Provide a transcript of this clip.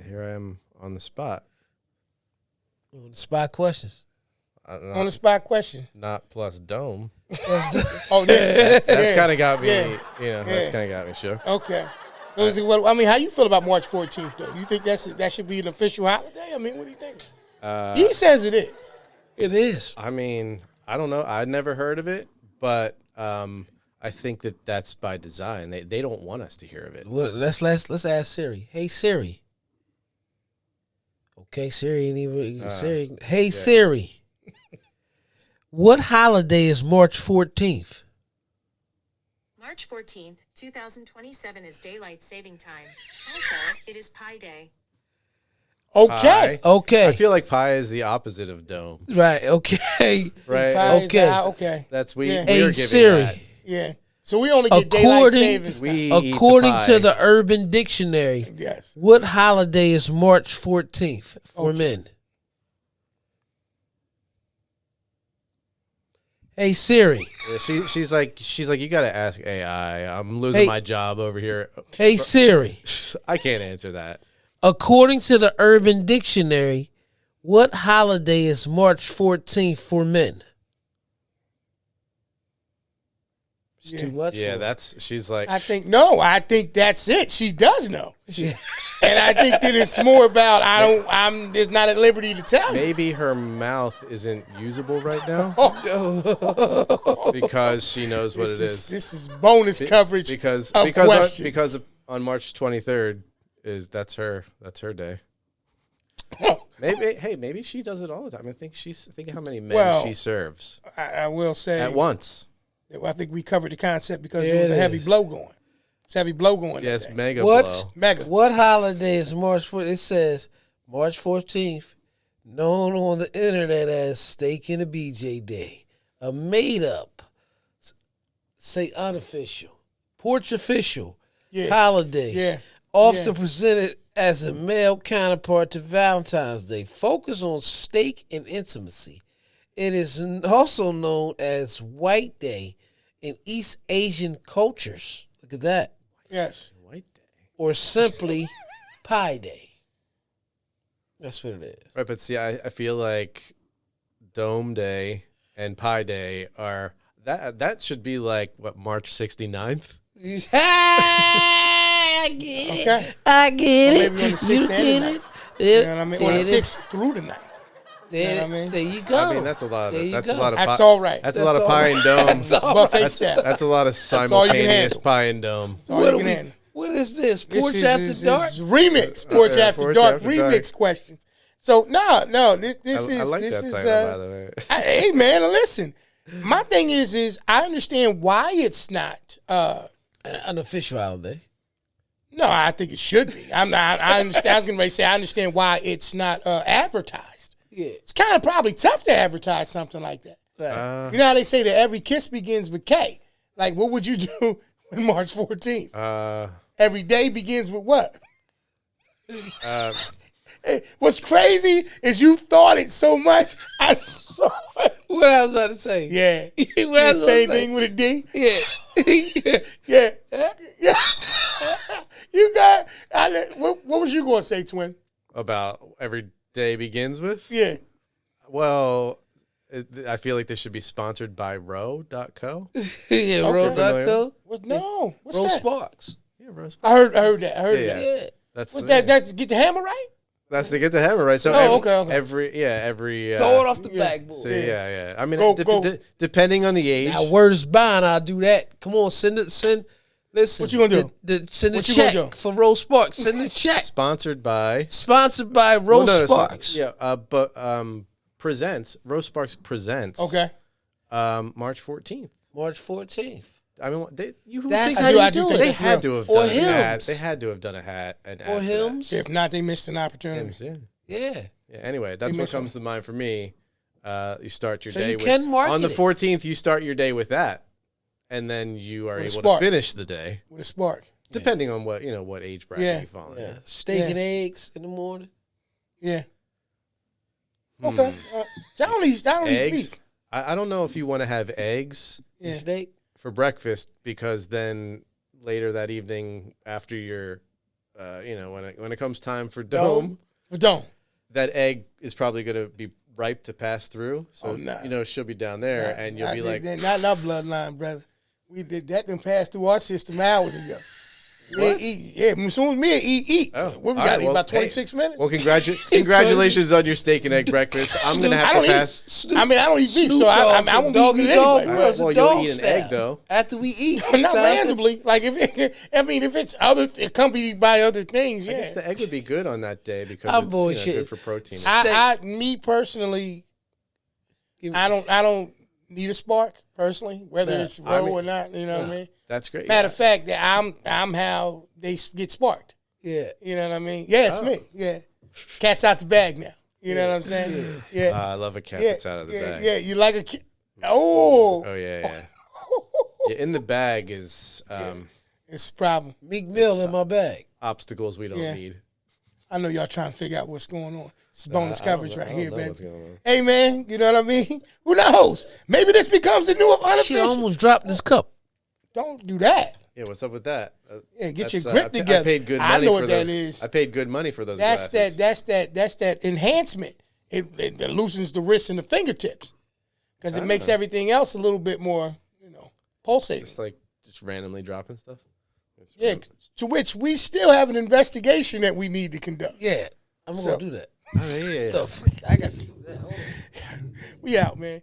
Here I am on the spot. Spot questions. On the spot question. Not plus dome. Oh, yeah. That's kind of got me. Yeah. That's kind of got me shook. Okay. So, I mean, how you feel about March 14th, though? You think that should be an official holiday? I mean, what do you think? He says it is. It is. I mean, I don't know. I'd never heard of it, but I think that's by design. They don't want us to hear of it. Well, let's ask Siri. Hey Siri. Okay, Siri ain't even Siri. Hey yeah. Siri. What holiday is March 14th? March 14th, 2027 is Daylight Saving Time. Also, it is Pi Day. Okay. Okay. I feel like pi is the opposite of dome. Right. Okay. Right. Pi is Okay. okay. That's Yeah. we're Hey giving Siri. that. Yeah. So we only get daylight savings time. We eat According the to pie. the Urban Dictionary, Yes. what holiday is March 14th for Okay. men? Hey Siri. Yeah, she's like you got to ask AI. I'm losing Hey. my job over here. Hey Siri. I can't answer that. According to the Urban Dictionary, what holiday is March 14th for men? It's Yeah. too much. Yeah, for she's like. I think that's it. She does know. And I think that it's more about I'm just not at liberty to tell you. Maybe her mouth isn't usable right now because she knows what it is. This is bonus coverage because of questions. on March 23rd that's her day. Maybe she does it all the time. Think how many men she serves I will say at once. I think we covered the concept because There it was it a heavy is. blow going. It's heavy blow going. Yes, that day. mega What? blow. Mega. What holiday is March 14th? It says March 14th, known on the internet as Steak and a BJ Day, a made-up, say unofficial, porch official Yeah. holiday, Yeah. often presented as a male counterpart to Valentine's Day. Focus on steak and intimacy. It is also known as White Day in East Asian cultures. Look at that. Yes. White day. Or simply Pi Day. That's what it is. Right, but see, I feel like Dome Day and Pi Day are that should be like what, March 69th? I get it. Okay. I get Or it. maybe on the 6th and the get 9th. it. You know what I mean? Or the There it 6th through the 9th. There, You know what I mean? there you go. I mean, that's a lot There of you that's go. a lot of That's pie, all right. That's a lot of all pie right. and dome. That's all Buffet right. style. That's a lot of all you can simultaneous handle. pie and dome. That's all What, you are can we, handle. what is this? This Porch is- After is Dark? Remix. Porch After Porch Dark After remix Dark. questions. So no, this I like this that is title, by the way. hey man, listen. My thing is I understand why it's not An official holiday. no, I think it should be. I understand. I was going to say I understand why it's not advertised. Yeah. It's kind of probably tough to advertise something like that. Right. You know how they say that every kiss begins with K. Like, what would you do on March 14th? Every day begins with what? Hey, what's crazy is you thought it so much. I saw it. What I was about to say. Yeah. What I was about to Same say. thing with a D. Yeah. Yeah. Yeah. You got. What was you going to say, twin? About every day begins with? Yeah. Well, I feel like this should be sponsored by Row.co. Yeah, Roll.co. No. What's Oh, that? Sparks. Yeah, Row I heard that. I heard Yeah, that. Yeah. That's What's that? That's get the hammer right? That's to get the hammer right. So Okay. every Throw it off the Yeah. backboard. So yeah. I mean, Go. depending on the age. Now, word is bond. I'll do that. Come on, send. Listen. What you gonna do? Send a What you gonna check do? for Rose Sparks. Send a check. Sponsored by Sponsored by Rose Well, no, Sparks. Yeah, but presents Rose Sparks presents. Okay. March 14th. March 14th. I mean, That's think how you I do do think it. they that's had real. to have Or done an ad. hymns. They had to have done an ad Or for that. hymns. If not, they missed an opportunity. Hymns, yeah. Yeah. Yeah. Anyway, that's what missed comes to mind for me. You start your So day you with can market on the it. 14th. You start your day with that, and then you are With a able spark. to finish the day, With a spark. depending on what age bracket Yeah. you fall in. Yeah. Steak Yeah. and eggs in the morning. Yeah. Okay. That only Eggs. beef. I don't know if you want to have eggs Yeah. Steak. for breakfast because then later that evening after your when it comes time for dome, Don't. that egg is probably going to be ripe to pass through. So, nah. she'll be down there and you'll be like. Not in our bloodline, brother. We did that and passed through our system hours ago. As soon as me eat. Oh, What we got to eat about 26 minutes? Well, congratulations on your steak and egg breakfast. I'm going to have to pass. I don't eat beef, so I won't be eating anyway. Well, you'll eat an egg, though. After we eat. Not randomly. Like, if it's accompanied by other things, I guess the egg would be good on that day because I'm it's bullshit. good for protein. Me personally, I don't need a spark personally, whether it's raw or not. You know what I mean? That's great. Matter of fact, that I'm how they get sparked. Yeah. You know what I mean? Yeah, it's me. Yeah. Cat's out the bag now. You know what I'm saying? Yeah. I love a cat that's out of the bag. Yeah, you like a cat. Oh. Oh, yeah. In the bag is It's a problem. Meek Mill in my bag. obstacles we don't need. I know y'all trying to figure out what's going on. It's bonus coverage right here, man. What's going on. Hey, man, you know what I mean? Who knows? Maybe this becomes a new She unofficial. almost dropped this cup. Don't do that. Yeah, what's up with that? Yeah, get your That's, grip I together. paid good money I know for what those. that is. I paid good money for those That's glasses. that's that enhancement. It loosens the wrists and the fingertips because it makes everything else a little bit more, pulsating. It's like just randomly dropping stuff. Yeah, to which we still have an investigation that we need to conduct. Yeah. I'm going to do that. Oh, yeah. The freak? I got to do that. Hold on. We out, man.